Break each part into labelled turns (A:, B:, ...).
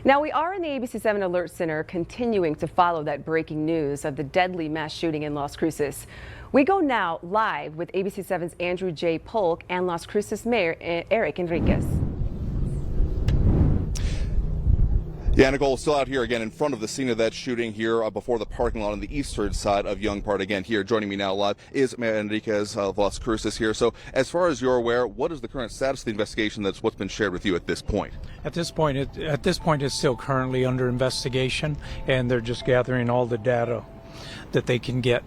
A: Now we are in the ABC7 Alert Center continuing to follow that breaking news of the deadly mass shooting in Las Cruces. We go now live with ABC7's Andrew J. Polk and Las Cruces Mayor Eric Enriquez.
B: Yeah, Nicole, still out here again in front of the scene of that shooting here before the parking lot on the eastern side of Young Park. Again, here joining me now live is Mayor Enriquez of Las Cruces here. So as far as you're aware, what is the current status of the investigation? That's what's been shared with you at this point.
C: At this point, it's still currently under investigation, and they're just gathering all the data that they can get.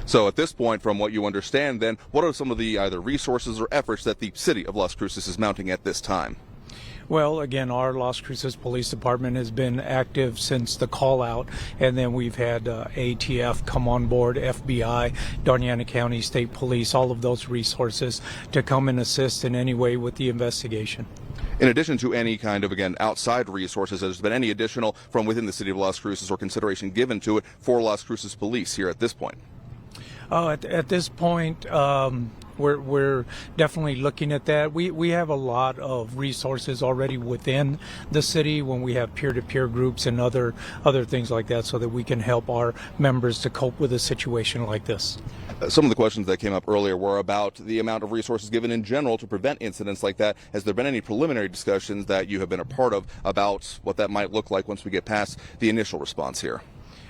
B: So at this point, from what you understand, then, what are some of the either resources or efforts that the city of Las Cruces is mounting at this time?
C: Well, again, our Las Cruces Police Department has been active since the call out, and then we've had ATF come on board, FBI, Darien County State Police, all of those resources to come and assist in any way with the investigation.
B: In addition to any kind of, again, outside resources, has there been any additional from within the city of Las Cruces or consideration given to it for Las Cruces Police here at this point?
C: At this point, we're definitely looking at that. We have a lot of resources already within the city when we have peer-to-peer groups and other things like that, so that we can help our members to cope with a situation like this.
B: Some of the questions that came up earlier were about the amount of resources given in general to prevent incidents like that. Has there been any preliminary discussions that you have been a part of about what that might look like once we get past the initial response here?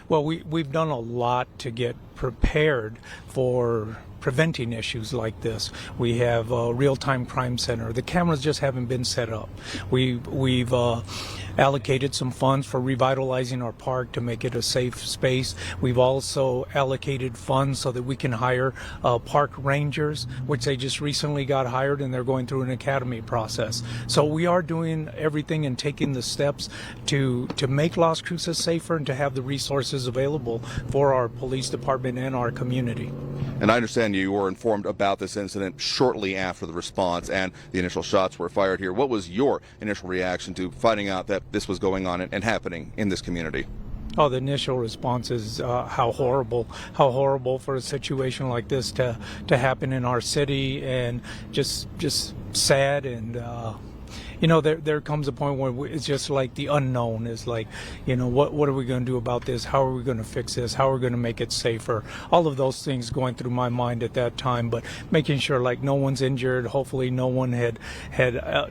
C: Well, we've done a lot to get prepared for preventing issues like this. We have a real-time crime center. The cameras just haven't been set up. We've allocated some funds for revitalizing our park to make it a safe space. We've also allocated funds so that we can hire park rangers, which they just recently got hired, and they're going through an academy process. So we are doing everything and taking the steps to make Las Cruces safer and to have the resources available for our police department and our community.
B: And I understand you were informed about this incident shortly after the response and the initial shots were fired here. What was your initial reaction to finding out that this was going on and happening in this community?
C: Oh, the initial response is how horrible for a situation like this to happen in our city, and just sad. And you know, there comes a point where it's just like the unknown is like, you know, what are we going to do about this? How are we going to fix this? How are we going to make it safer? All of those things going through my mind at that time, but making sure like no one's injured. Hopefully no one had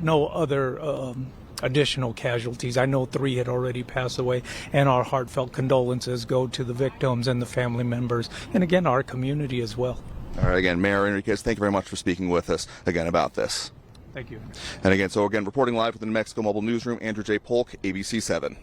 C: no other additional casualties. I know 3 had already passed away, and our heartfelt condolences go to the victims and the family members, and again, our community as well.
B: All right, again, Mayor Enriquez, thank you very much for speaking with us again about this.
C: Thank you.
B: And again, reporting live from the New Mexico Mobile Newsroom, Andrew J. Polk, ABC7.